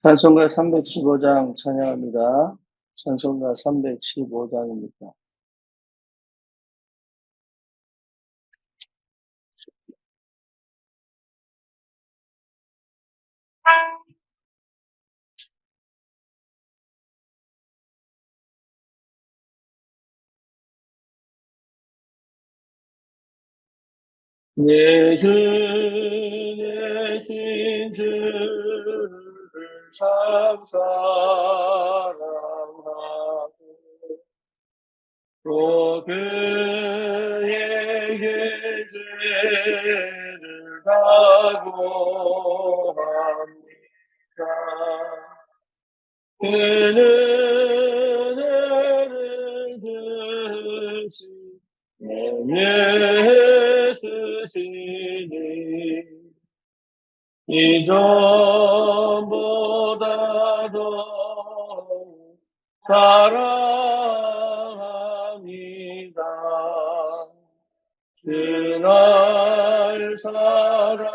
찬송가 315장 찬양합니다. 찬송가 315장입니다. 예수 계신 주를 참 사랑하고 또 그에게 죄를 각오합니다. 그는 은혜를 주시 예수시니 이전보다 더 사랑합니다. 그날 사랑하사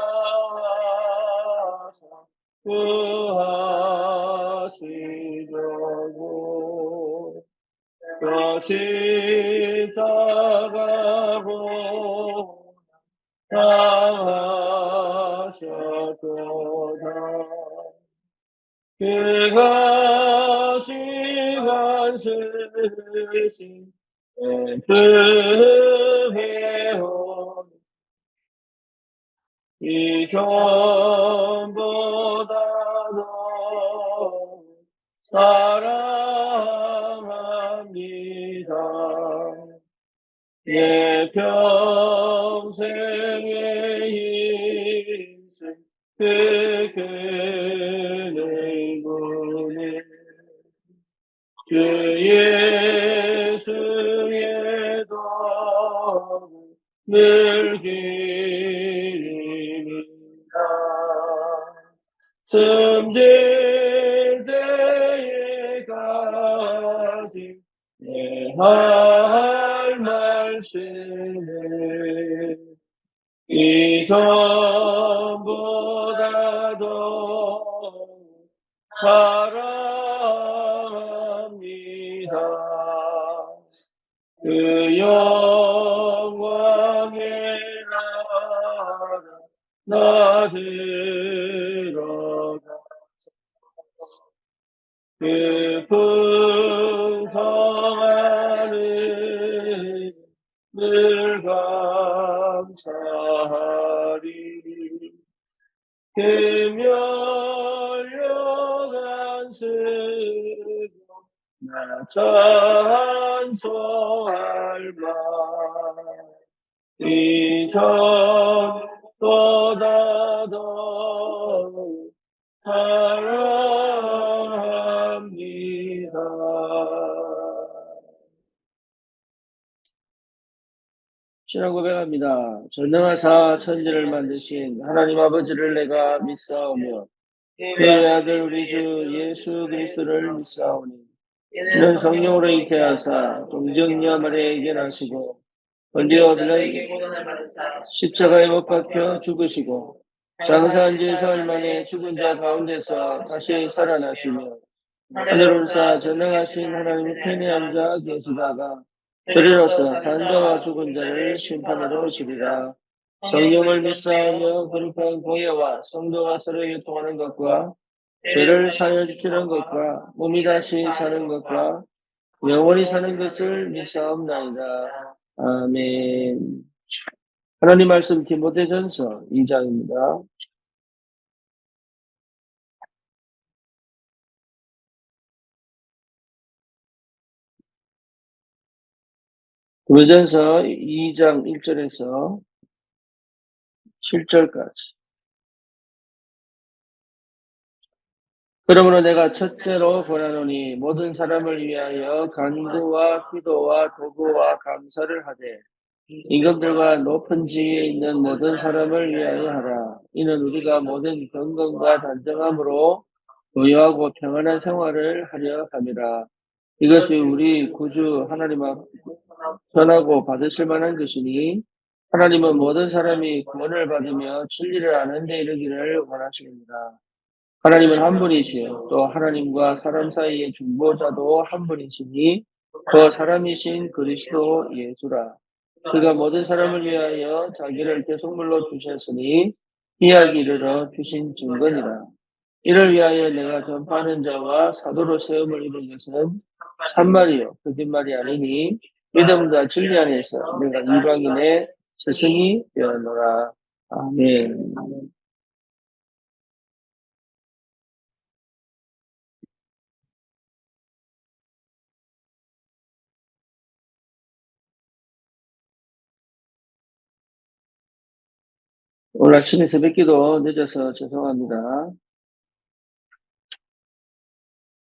구하시려고 십자가로 당하셨도다. 그가 시간 쓰신 은혜요 이전보다 더 사랑합니다. 내 평생의 인생 그 은혜군에 주 예수의 도를 늘 기립니다. 숨질 때에까지 내 할 말씀을 이전보다 더 사랑합니다. 그 영광의 나라 나 들어가 그 풍성한 늘 감사하리. 그 멸령한 스도 나 찬송할 만 이전보다 더 사랑합니다. 신앙 고백합니다. 전능하사 천지를 만드신 하나님 아버지를 내가 믿사오며 그의 아들 우리 주 예수 그리스도를 믿사오니 이는 성령으로 잉태하사 동정녀 마리아에게 나시고 본디오 빌라에게 십자가에 못 박혀 죽으시고 장사한 지 사흘 만에 죽은 자 가운데서 다시 살아나시며 하늘 올사 전능하신 하나님의 편에 앉아 계시다가 저리로서 산자와 죽은 자를 심판하러 오시리라. 성령을 믿사하며 거룩한 공예와 성도가 서로 교통하는 것과 죄를 사여지키는 것과 몸이 다시 사는 것과 영원히 사는 것을 믿사옵나이다. 아멘. 하나님 말씀 디모데전서 2장입니다. 디모데전서 2장 1절에서 7절까지. 그러므로 내가 첫째로 권하노니 모든 사람을 위하여 간구와 기도와 도구와 감사를 하되 임금들과 높은 지위에 있는 모든 사람을 위하여 하라. 이는 우리가 모든 경건과 단정함으로 고요하고 평안한 생활을 하려 함이라. 이것이 우리 구주 하나님 앞 편하고 받으실 만한 것이니 하나님은 모든 사람이 구원을 받으며 진리를 아는 데 이르기를 원하십니다. 하나님은 한 분이시요 또 하나님과 사람 사이의 중보자도 한 분이시니 그 사람이신 그리스도 예수라. 그가 모든 사람을 위하여 자기를 대속물로 주셨으니 이야기 이르러 주신 증거니라. 이를 위하여 내가 전파하는 자와 사도로 세움을 입은 것은 참말이요 거짓말이 아니니 믿음과 진리 안에서 내가 이방인의 스승이 되었노라. 아멘. 오늘 아침에 새벽기도 늦어서 죄송합니다.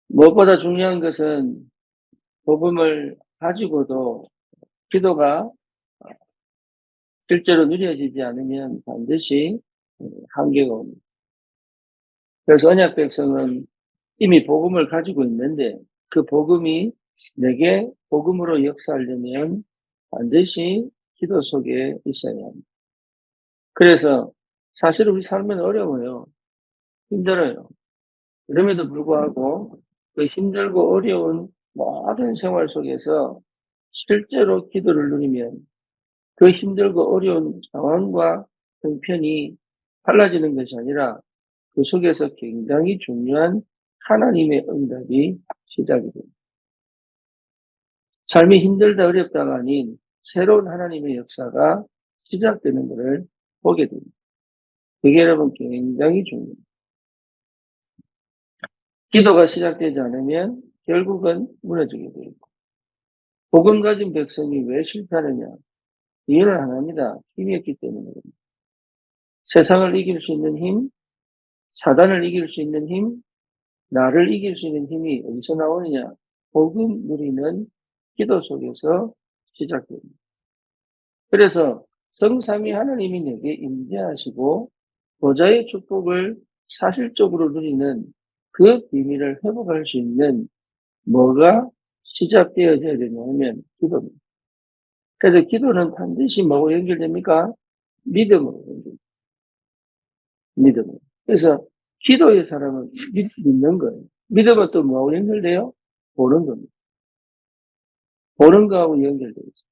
무엇보다 중요한 것은 복음을 가지고도 기도가 실제로 누려지지 않으면 반드시 한계가 옵니다. 그래서 언약 백성은 이미 복음을 가지고 있는데 그 복음이 내게 복음으로 역사하려면 반드시 기도 속에 있어야 합니다. 그래서 사실 우리 삶은 어려워요. 힘들어요. 그럼에도 불구하고 그 힘들고 어려운 모든 생활 속에서 실제로 기도를 누리면 그 힘들고 어려운 상황과 형편이 달라지는 것이 아니라 그 속에서 굉장히 중요한 하나님의 응답이 시작이 됩니다. 삶이 힘들다 어렵다가 아닌 새로운 하나님의 역사가 시작되는 것을 보게 됩니다. 그게 여러분 굉장히 중요합니다. 기도가 시작되지 않으면 결국은 무너지게 되고 복음 가진 백성이 왜 실패하느냐? 이유는 하나입니다. 힘이 없기 때문입니다. 세상을 이길 수 있는 힘, 사단을 이길 수 있는 힘, 나를 이길 수 있는 힘이 어디서 나오느냐? 복음 누리는 기도 속에서 시작됩니다. 그래서 성삼위 하나님이 내게 임재하시고 보좌의 축복을 사실적으로 누리는 그 비밀을 회복할 수 있는 뭐가 시작되어져야 되냐면 기도입니다. 그래서 기도는 반드시 뭐하고 연결됩니까? 믿음으로 연결됩니다. 믿음으로. 그래서 기도의 사람은 믿는 거예요. 믿음은 또 뭐하고 연결돼요? 보는 겁니다. 보는 거하고 연결되어 있어요.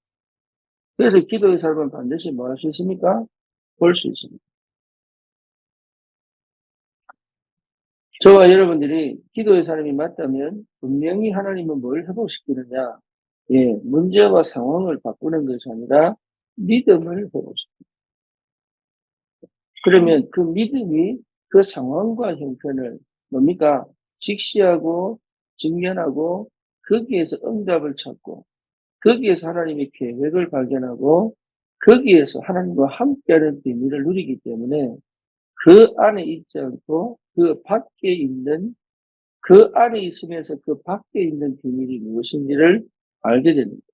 그래서 기도의 사람은 반드시 뭐 할 수 있습니까? 볼 수 있습니다. 저와 여러분들이 기도의 사람이 맞다면 분명히 하나님은 뭘 회복시키느냐? 예, 문제와 상황을 바꾸는 것이 아니라 믿음을 회복시킵니다. 그러면 그 믿음이 그 상황과 형편을 뭡니까? 직시하고 직면하고 거기에서 응답을 찾고 거기에서 하나님의 계획을 발견하고 거기에서 하나님과 함께하는 비밀을 누리기 때문에 그 안에 있지 않고 그 밖에 있는 그 안에 있으면서 그 밖에 있는 비밀이 무엇인지를 알게 됩니다.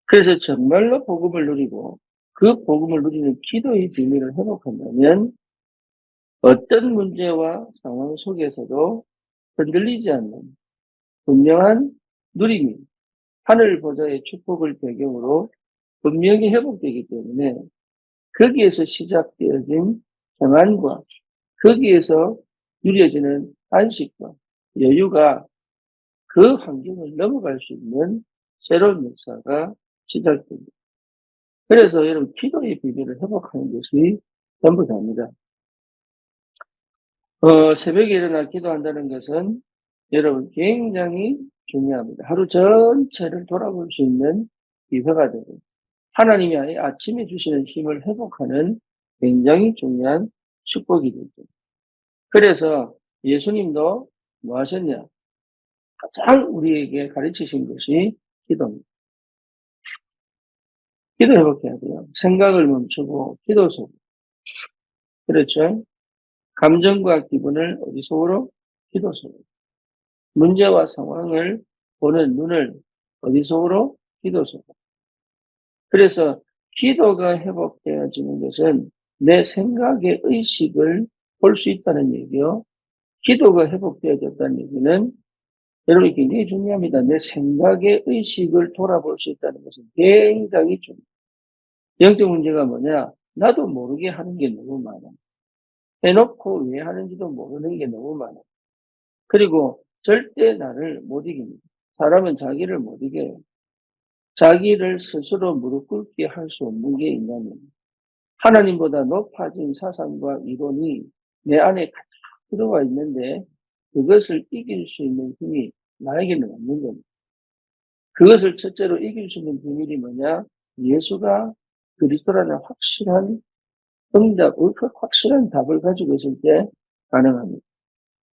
그래서 정말로 복음을 누리고 그 복음을 누리는 기도의 비밀을 회복한다면 어떤 문제와 상황 속에서도 흔들리지 않는 분명한 누림이 하늘 보좌의 축복을 배경으로 분명히 회복되기 때문에 거기에서 시작되어진 평안과 거기에서 누려지는 안식과 여유가 그 환경을 넘어갈 수 있는 새로운 역사가 시작됩니다. 그래서 여러분 기도의 비밀을 회복하는 것이 전부 다입니다. 새벽에 일어나 기도한다는 것은 여러분 굉장히 중요합니다. 하루 전체를 돌아볼 수 있는 기회가 되고 하나님이 아침에 주시는 힘을 회복하는 굉장히 중요한 축복이 되죠. 그래서 예수님도 뭐 하셨냐? 가장 우리에게 가르치신 것이 기도입니다. 기도 회복해야 돼요. 생각을 멈추고 기도 속. 그렇죠? 감정과 기분을 어디 속으로? 기도 속으로. 문제와 상황을 보는 눈을 어디 속으로? 기도 속으로. 그래서 기도가 회복되어지는 것은 내 생각의 의식을 볼 수 있다는 얘기요. 기도가 회복되어졌다는 얘기는 여러분이 굉장히 중요합니다. 내 생각의 의식을 돌아볼 수 있다는 것은 굉장히 중요해요. 영적 문제가 뭐냐? 나도 모르게 하는 게 너무 많아. 해놓고 왜 하는지도 모르는 게 너무 많아요. 그리고 절대 나를 못 이깁니다. 사람은 자기를 못 이겨요. 자기를 스스로 무릎 꿇게 할 수 없는 게 인간입니다. 하나님보다 높아진 사상과 이론이 내 안에 가득 들어와 있는데 그것을 이길 수 있는 힘이 나에게는 없는 겁니다. 그것을 첫째로 이길 수 있는 비밀이 뭐냐? 예수가 그리스도라는 확실한 응답, 확실한 답을 가지고 있을 때 가능합니다.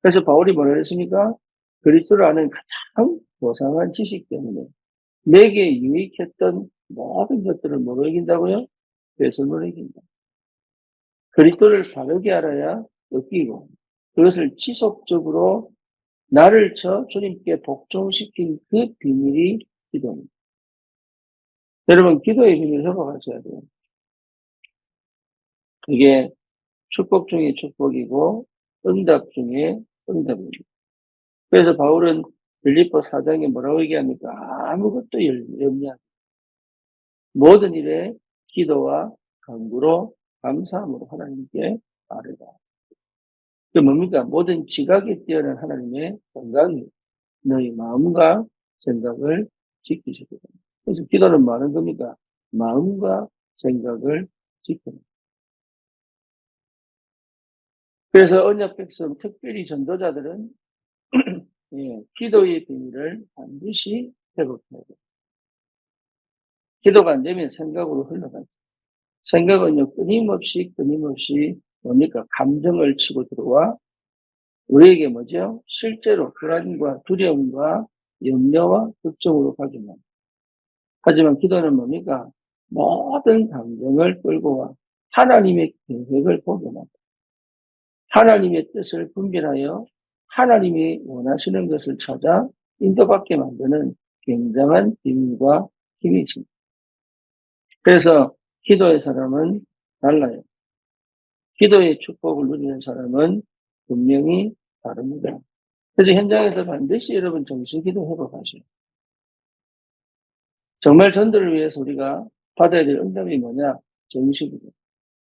그래서 바울이 뭐라 했습니까? 그리스도를 아는 가장 고상한 지식 때문에 내게 유익했던 모든 것들을 뭐로 이긴다고요? 배설물로 이긴다. 그리스도를 바르게 알아야 느끼고 그것을 지속적으로 나를 주님께 복종시킨 그 비밀이 기도입니다. 여러분, 기도의 비밀을 회복하셔야 돼요. 그게 축복 중에 축복이고 응답 중에 응답입니다. 그래서 바울은 빌립보 4장에 뭐라고 얘기합니까? 아무것도 염려하지 모든 일에 기도와 간구로 감사함으로 하나님께 아뢰라. 그 뭡니까? 모든 지각에 뛰어난 하나님의 건강이 너희 마음과 생각을 지키시게 됩니다. 그래서 기도는 뭐 하는 겁니까? 마음과 생각을 지키는. 그래서 언약 백성, 특별히 전도자들은 기도의 비밀을 반드시 회복해야 돼요. 기도가 안 되면 생각으로 흘러가죠. 생각은요, 끊임없이 뭡니까? 감정을 치고 들어와 우리에게 뭐죠? 실제로 불안과 두려움과 염려와 걱정으로 가기만. 하지만 기도는 뭡니까? 모든 감정을 끌고 와 하나님의 계획을 보게 만다. 하나님의 뜻을 분별하여 하나님이 원하시는 것을 찾아 인도받게 만드는 굉장한 비밀과 힘이 있습니다. 그래서 기도의 사람은 달라요. 기도의 축복을 누리는 사람은 분명히 다릅니다. 그래서 현장에서 반드시 여러분 정신기도 회복하셔요. 정말 전도를 위해서 우리가 받아야 될 응답이 뭐냐? 정신기도.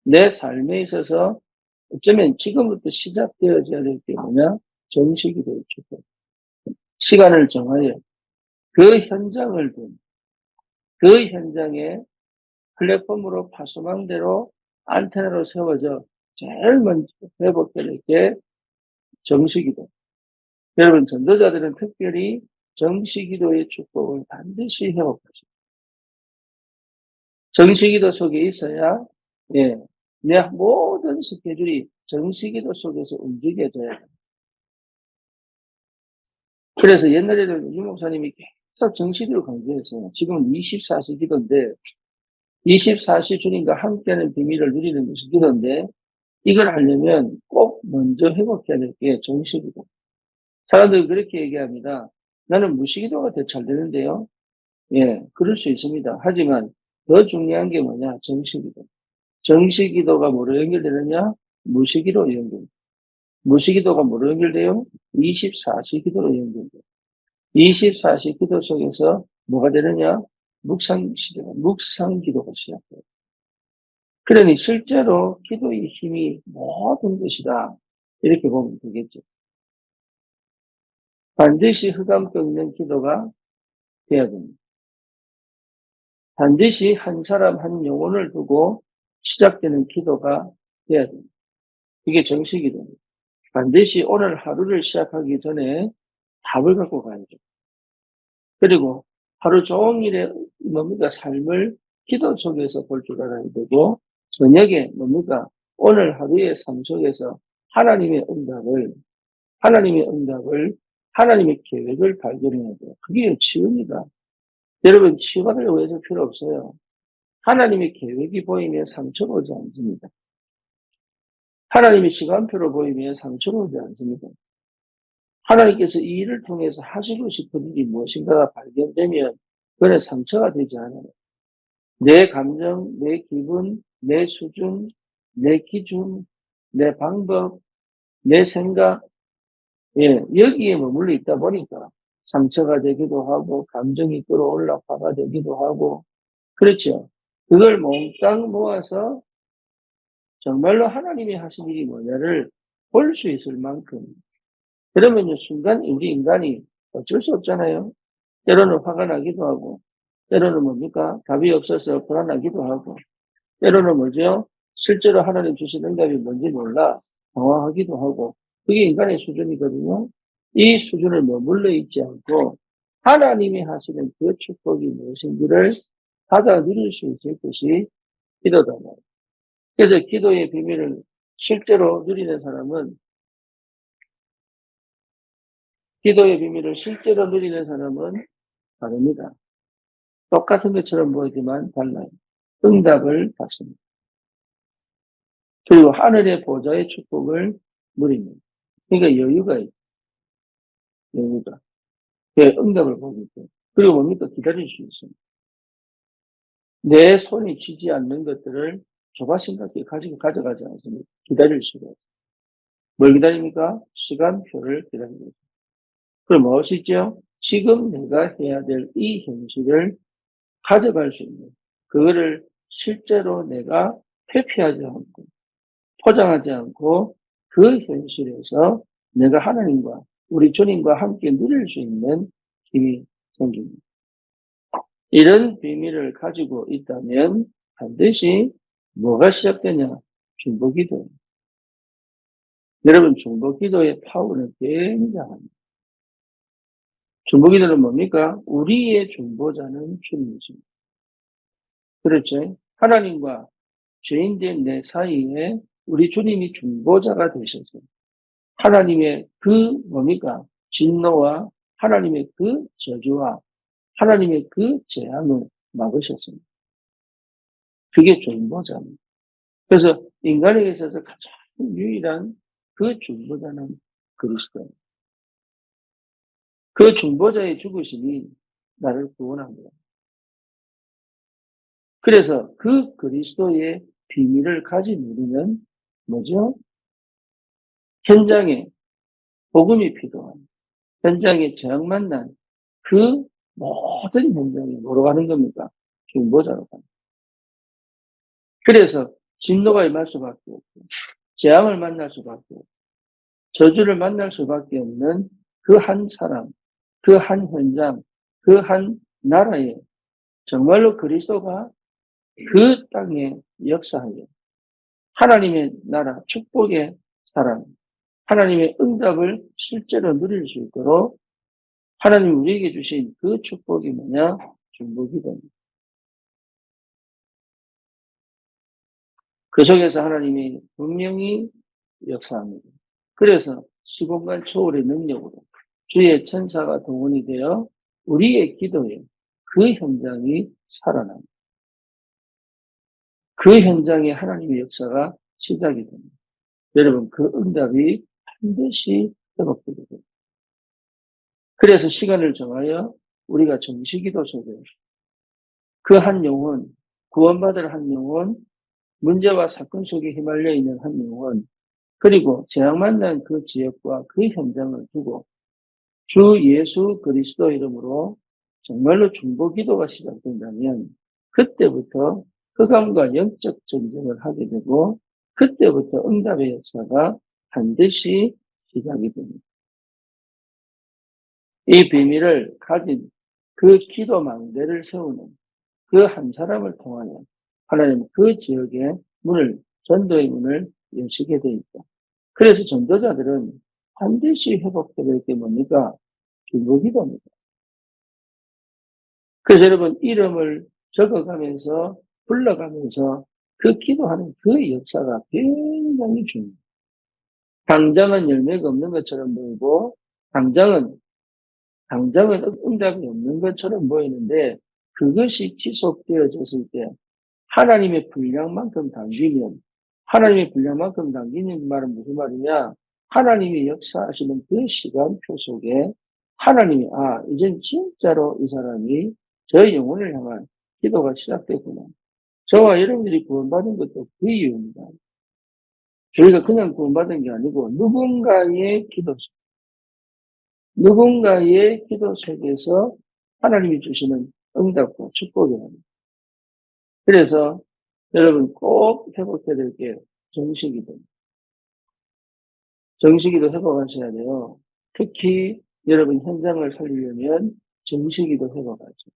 내 삶에 있어서 어쩌면 지금부터 시작되어져야 될 게 뭐냐? 정식기도의 축복. 시간을 정하여 그 현장을 그 현장에 플랫폼으로 파수망대로 안테나로 세워져 제일 먼저 회복될 게 정식기도. 여러분 전도자들은 특별히 정식기도의 축복을 반드시 회복하십니다. 정식기도 속에 있어야 내 모든 스케줄이 정식기도 속에서 움직여져야 돼요. 그래서 옛날에는 유 목사님이 계속 정식기도를 강조했어요. 지금은 24시 기도인데 24시 주님과 함께하는 비밀을 누리는 것이 기도인데 이걸 하려면 꼭 먼저 회복해야 될 게 정식기도. 사람들이 그렇게 얘기합니다. 나는 무식기도가 더 잘 되는데요. 그럴 수 있습니다. 하지만 더 중요한 게 뭐냐? 정식기도. 정식기도가 뭐로 연결되느냐? 무식기도로 연결돼요. 무식기도가 뭐로 연결돼요? 24시 기도로 연결돼요. 24시 기도 속에서 뭐가 되느냐? 묵상 기도가 시작돼요. 그러니 실제로 기도의 힘이 모든 것이다. 이렇게 보면 되겠죠. 반드시 흑암 꺾는 기도가 돼야 됩니다. 반드시 한 사람 한 영혼을 두고 시작되는 기도가 돼야 됩니다. 이게 정식기도입니다. 반드시 오늘 하루를 시작하기 전에 답을 갖고 가야죠. 그리고 하루 종일의 뭡니까? 삶을 기도 속에서 볼 줄 알아야 되고, 저녁에 뭡니까? 오늘 하루의 삶 속에서 하나님의 응답을, 하나님의 계획을 발견해야 돼요. 그게 치유입니다. 여러분, 치유받으려고 해서 필요 없어요. 하나님의 계획이 보이면 상처가 오지 않습니다. 하나님의 시간표로 보이면 상처가 오지 않습니다. 하나님께서 이 일을 통해서 하시고 싶은 일이 무엇인가가 발견되면 그건 상처가 되지 않아요. 내 감정, 내 기분, 내 수준, 내 기준, 내 방법, 내 생각, 여기에 머물러 있다 보니까 상처가 되기도 하고 감정이 끌어올라 화가 되기도 하고 그렇죠. 그걸 몽땅 모아서 정말로 하나님이 하신 일이 뭐냐를 볼 수 있을 만큼. 그러면요, 순간 우리 인간이 어쩔 수 없잖아요. 때로는 화가 나기도 하고, 때로는 뭡니까? 답이 없어서 불안하기도 하고, 때로는 뭐죠? 실제로 하나님 주신 응답이 뭔지 몰라 당황하기도 하고, 그게 인간의 수준이거든요. 이 수준을 머물러 있지 않고 하나님이 하시는 그 축복이 무엇인지를 받아 누릴 수 있을 것이 기도다. 그래서 기도의 비밀을 실제로 누리는 사람은, 기도의 비밀을 실제로 누리는 사람은 다릅니다. 똑같은 것처럼 보이지만 달라요. 응답을 받습니다. 그리고 하늘의 보좌의 축복을 누립니다. 그러니까 여유가 있어요. 여유가. 그 응답을 보기 때문에. 그리고 뭡니까? 기다릴 수 있습니다. 내 손이 쥐지 않는 것들을 조바심 같게 가져가지 않습니다. 기다릴 수가 있어요. 뭘 기다립니까? 시간표를 기다리고 있습니다. 그럼 무엇이죠? 지금 내가 해야 될 이 현실을 가져갈 수 있는, 그거를 실제로 내가 회피하지 않고, 포장하지 않고, 그 현실에서 내가 하나님과 우리 주님과 함께 누릴 수 있는 힘이 생깁니다. 이런 비밀을 가지고 있다면 반드시 뭐가 시작되냐? 중보기도. 여러분, 중보기도의 파워는 굉장합니다. 중보기도는 뭡니까? 우리의 중보자는 주님이십니다. 그렇죠? 하나님과 죄인된 내 사이에 우리 주님이 중보자가 되셔서 하나님의 그 뭡니까? 진노와 하나님의 그 저주와 하나님의 그 재앙을 막으셨습니다. 그게 중보자입니다. 그래서 인간에게 있어서 가장 유일한 그 중보자는 그리스도입니다. 그 중보자의 죽으심이 나를 구원한 거예요. 그래서 그 그리스도의 비밀을 가진 우리는 뭐죠? 현장에 복음이 필요한, 현장에 재앙 만난 그 모든 현장에 뭐로 가는 겁니까? 중보자로 가는. 그래서 진노가 임할 수밖에 없고, 재앙을 만날 수밖에 없고, 저주를 만날 수밖에 없는 그 한 사람, 그 한 현장, 그 한 나라에 정말로 그리스도가 그 땅에 역사하여 하나님의 나라, 축복의 사람, 하나님의 응답을 실제로 누릴 수 있도록 하나님이 우리에게 주신 그 축복이 뭐냐? 중보기도입니다. 그 속에서 하나님이 분명히 역사합니다. 그래서 시공간 초월의 능력으로 주의 천사가 동원이 되어 우리의 기도에 그 현장이 살아납니다. 그 현장에 하나님의 역사가 시작이 됩니다. 여러분, 그 응답이 반드시 회복되게 됩니다. 그래서 시간을 정하여 우리가 정시기도 속에 그 한 영혼, 구원받을 한 영혼, 문제와 사건 속에 휘말려 있는 한 영혼, 그리고 재앙 만난 그 지역과 그 현장을 두고 주 예수 그리스도 이름으로 정말로 중보기도가 시작된다면 그때부터 흑암과 영적 전쟁을 하게 되고 그때부터 응답의 역사가 반드시 시작이 됩니다. 이 비밀을 가진 그 기도 망대를 세우는 그 한 사람을 통하여 하나님 그 지역의 문을, 전도의 문을 여시게 돼 있다. 그래서 전도자들은 반드시 회복되게 될 게 뭡니까? 중보기도입니다. 그래서 여러분 이름을 적어가면서 불러가면서 그 기도하는 그 역사가 굉장히 중요해요. 당장은 열매가 없는 것처럼 보이고 당장은 응답이 없는 것처럼 보이는데 그것이 지속되어졌을 때 하나님의 분량만큼 당기면 하나님의 분량만큼 당기는 말은 무슨 말이냐? 하나님이 역사하시는 그 시간표 속에 하나님이 이젠 진짜로 이 사람이 저 영혼을 향한 기도가 시작됐구나. 저와 여러분들이 구원받은 것도 그 이유입니다. 저희가 그냥 구원받은 게 아니고 누군가의 기도 속에서 하나님이 주시는 응답과 축복이랍니다. 그래서 여러분 꼭 회복해야 될 게 정식이도. 정식이도 회복하셔야 돼요. 특히 여러분 현장을 살리려면 정식이도 회복하죠.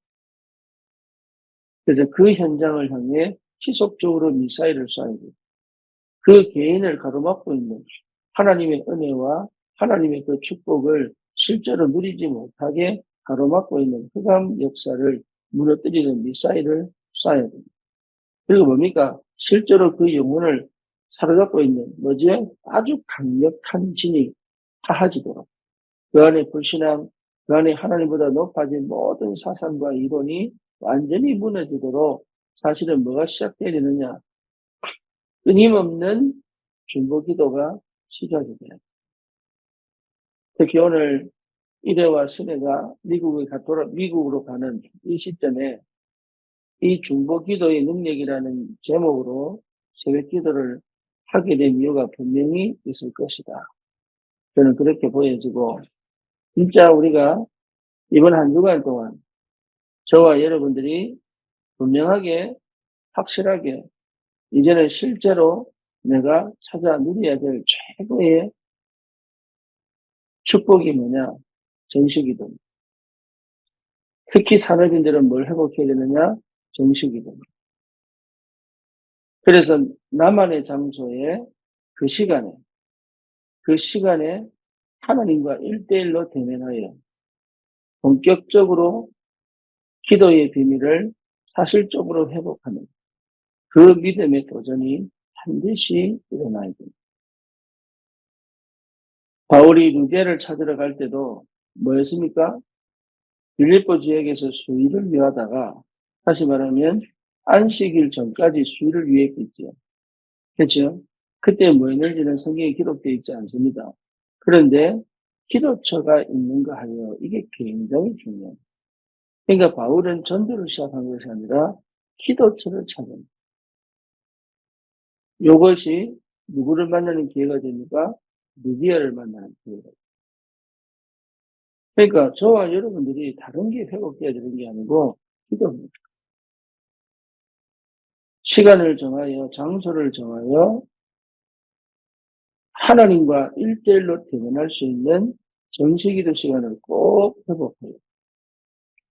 그래서 그 현장을 향해 지속적으로 미사일을 쏴야 돼요. 그 개인을 가로막고 있는 하나님의 은혜와 하나님의 그 축복을 실제로 누리지 못하게 가로막고 있는 흑암 역사를 무너뜨리는 미사일을 쏴야 됩니다. 그리고 뭡니까? 실제로 그 영혼을 사로잡고 있는 뭐죠? 아주 강력한 진이 파하지도록 그 안에 불신앙, 그 안에 하나님보다 높아진 모든 사상과 이론이 완전히 무너지도록 사실은 뭐가 시작되야 되느냐? 끊임없는 중보기도가 시작이 돼요. 특히 오늘 이래와 스네가 미국으로 가는 이 시점에 이 중보기도의 능력이라는 제목으로 새벽기도를 하게 된 이유가 분명히 있을 것이다. 저는 그렇게 보여지고 진짜 우리가 이번 한 주간 동안 저와 여러분들이 분명하게 확실하게 이제는 실제로 내가 찾아 누려야 될 최고의 축복이 뭐냐? 정식이동. 특히 산업인들은 뭘 회복해야 되느냐? 정식이동. 그래서 나만의 장소에 그 시간에 하나님과 1대1로 대면하여 본격적으로 기도의 비밀을 사실적으로 회복하는 그 믿음의 도전이 반드시 일어나야 됩니다. 바울이 루게를 찾으러 갈 때도 뭐였습니까? 빌립보 지역에서 수의를 위하다가 다시 말하면 안식일 전까지 수의를 위했겠죠. 그렇죠? 그때 뭐 했는지는 성경에 기록되어 있지 않습니다. 그런데 기도처가 있는가 하여 이게 굉장히 중요해요. 그러니까 바울은 전도를 시작한 것이 아니라 기도처를 찾은 이것이 누구를 만나는 기회가 됩니까? 루디아를 만나는 기회가 됩니다. 그러니까 저와 여러분들이 다른 게 회복돼야 되는 게 아니고 기도입니다. 시간을 정하여 장소를 정하여 하나님과 1대1로 대면할 수 있는 정식기도 시간을 꼭 회복해요.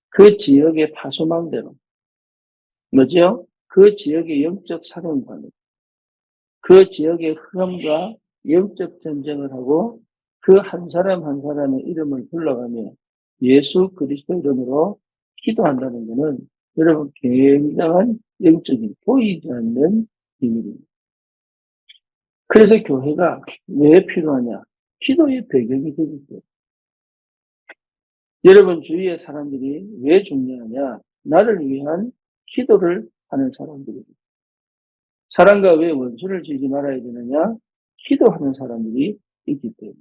그 지역의 파소망대로 뭐죠? 그 지역의 영적 사령관, 그 지역의 흐름과 영적 전쟁을 하고 그 한 사람 한 사람의 이름을 불러가며 예수 그리스도 이름으로 기도한다는 것은 여러분 굉장한 영적인 보이지 않는 비밀입니다. 그래서 교회가 왜 필요하냐? 기도의 배경이 되겠죠. 여러분 주위의 사람들이 왜 중요하냐? 나를 위한 기도를 하는 사람들입니다. 사람과 왜 원수를 지지 말아야 되느냐? 기도하는 사람들이 있기 때문에.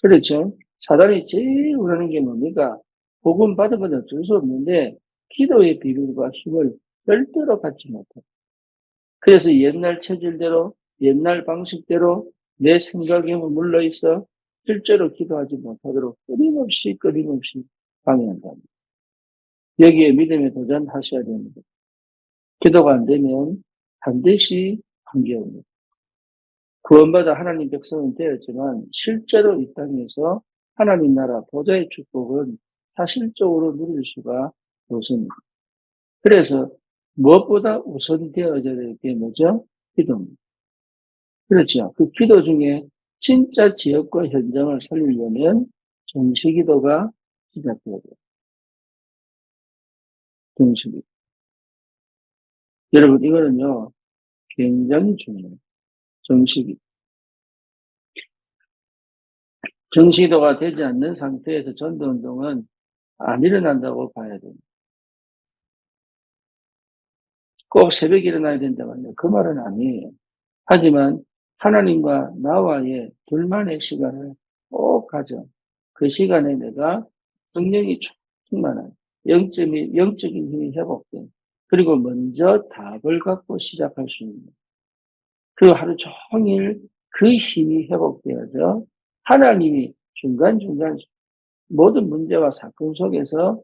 그렇죠? 사단이 제일 원하는 게 뭡니까? 복음 받으면 어쩔 수 없는데 기도의 비밀과 힘을 별도로 갖지 못해. 그래서 옛날 체질대로 옛날 방식대로 내 생각에 물러 있어 실제로 기도하지 못하도록 끊임없이 방해한다. 여기에 믿음의 도전하셔야 됩니다. 기도가 안 되면 반드시 한계옵니다. 구원받아 하나님 백성은 되었지만 실제로 이 땅에서 하나님 나라 보좌의 축복은 사실적으로 누릴 수가 없습니다. 그래서 무엇보다 우선되어져야 될 게 뭐죠? 기도입니다. 그렇죠. 그 기도 중에 진짜 지역과 현장을 살리려면 정시기도가 시작돼야 돼요. 정시기도. 여러분 이거는요 굉장히 중요해요. 정시기도. 정시기도가 되지 않는 상태에서 전도운동은 안 일어난다고 봐야 됩니다. 꼭 새벽에 일어나야 된다면요. 그 말은 아니에요. 하지만 하나님과 나와의 둘만의 시간을 꼭 가져. 그 시간에 내가 성령이 충만한 영적인 힘이 회복된 그리고 먼저 답을 갖고 시작할 수 있는 그 하루 종일 그 힘이 회복되어져 하나님이 중간중간 모든 문제와 사건 속에서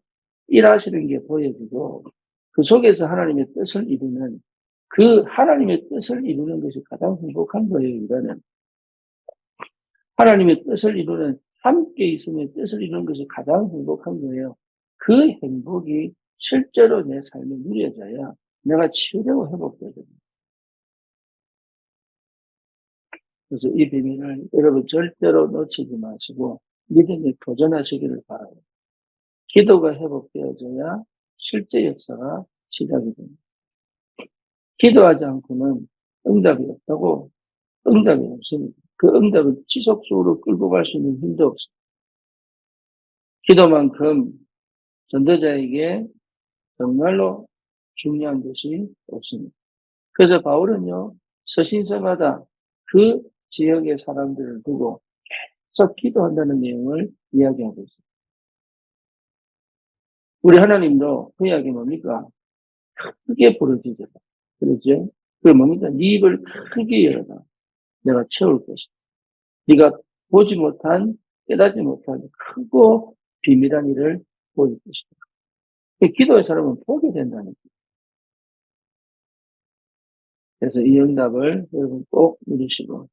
일하시는 게 보여지고 그 속에서 하나님의 뜻을 이루는 그 하나님의 뜻을 이루는 것이 가장 행복한 거예요, 이거는. 하나님의 뜻을 이루는, 함께 있으며 뜻을 이루는 것이 가장 행복한 거예요. 그 행복이 실제로 내 삶에 누려져야 내가 치유되고 회복되거든요. 그래서 이 비밀을 여러분 절대로 놓치지 마시고 믿음에 도전하시기를 바라요. 기도가 회복되어져야 실제 역사가 시작이 됩니다. 기도하지 않고는 응답이 없다고, 응답이 없습니다. 그 응답은 지속적으로 끌고 갈 수 있는 힘도 없습니다. 기도만큼 전도자에게 정말로 중요한 것이 없습니다. 그래서 바울은요, 서신서마다 그 지역의 사람들을 두고 계속 기도한다는 내용을 이야기하고 있습니다. 우리 하나님도 그 이야기 뭡니까? 크게 부르짖어라. 그러죠? 그게 뭡니까? 네 입을 크게 열어라. 내가 채울 것이다. 네가 보지 못한, 깨닫지 못한 크고 비밀한 일을 보일 것이다. 기도의 사람은 보게 된다는 거예요. 그래서 이 응답을 여러분 꼭 누리시고,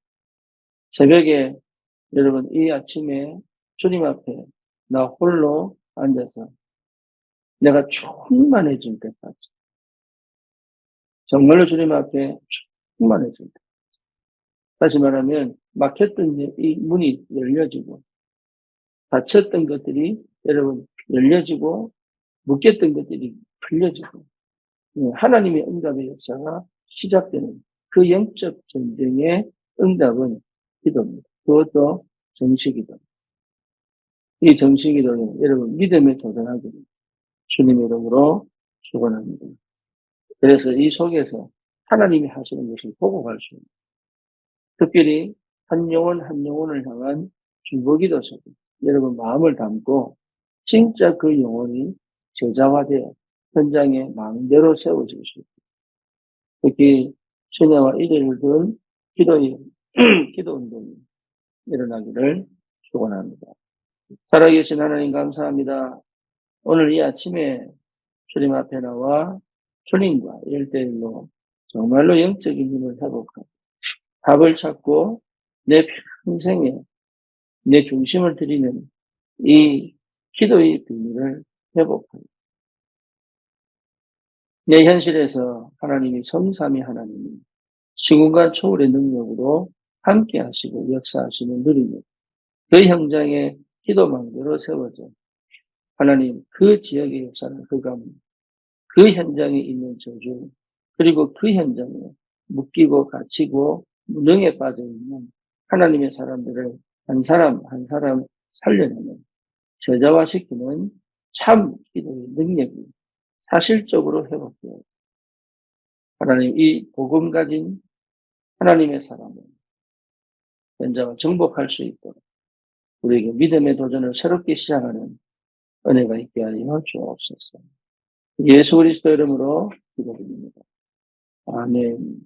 새벽에 여러분 이 아침에 주님 앞에 나 홀로 앉아서 내가 충만해질 때까지, 정말로 주님 앞에 충만해질 때, 다시 말하면 막혔던 이 문이 열려지고 닫혔던 것들이 여러분 열려지고 묶였던 것들이 풀려지고 하나님의 응답의 역사가 시작되는 그 영적 전쟁의 응답은 기도입니다. 그것도 정식기도. 이 정식기도는 여러분 믿음에 도전하기를 주님의 이름으로 축원합니다. 그래서 이 속에서 하나님이 하시는 것을 보고 갈 수 있는, 특별히 한 영혼 한 영혼을 향한 중보기도 속에 여러분 마음을 담고 진짜 그 영혼이 제자화되어 현장에 마음대로 세워질 수 있고, 특히 신혜와 일요일 등 기도 운동이 일어나기를 축원합니다. 살아계신 하나님 감사합니다. 오늘 이 아침에 주님 앞에 나와 주님과 1대1로 정말로 영적인 힘을 회복하고 답을 찾고 내 평생에 내 중심을 드리는 이 기도의 비밀을 회복하고 내 현실에서 하나님이 성삼위 하나님이 시공간 초월의 능력으로 함께 하시고 역사하시는 누리며 그 현장에 기도망대로 세워져 하나님 그 지역의 역사를 흑암 그 현장에 있는 저주 그리고 그 현장에 묶이고 갇히고 무능에 빠져 있는 하나님의 사람들을 한 사람 한 사람 살려내는 제자화시키는 참 기도의 능력이 사실적으로 회복되어 하나님 이 복음 가진 하나님의 사람을 현장을 정복할 수 있도록 우리에게 믿음의 도전을 새롭게 시작하는 은혜가 있게 하여 주옵소서. 예수 그리스도 이름으로 기도드립니다. 아멘.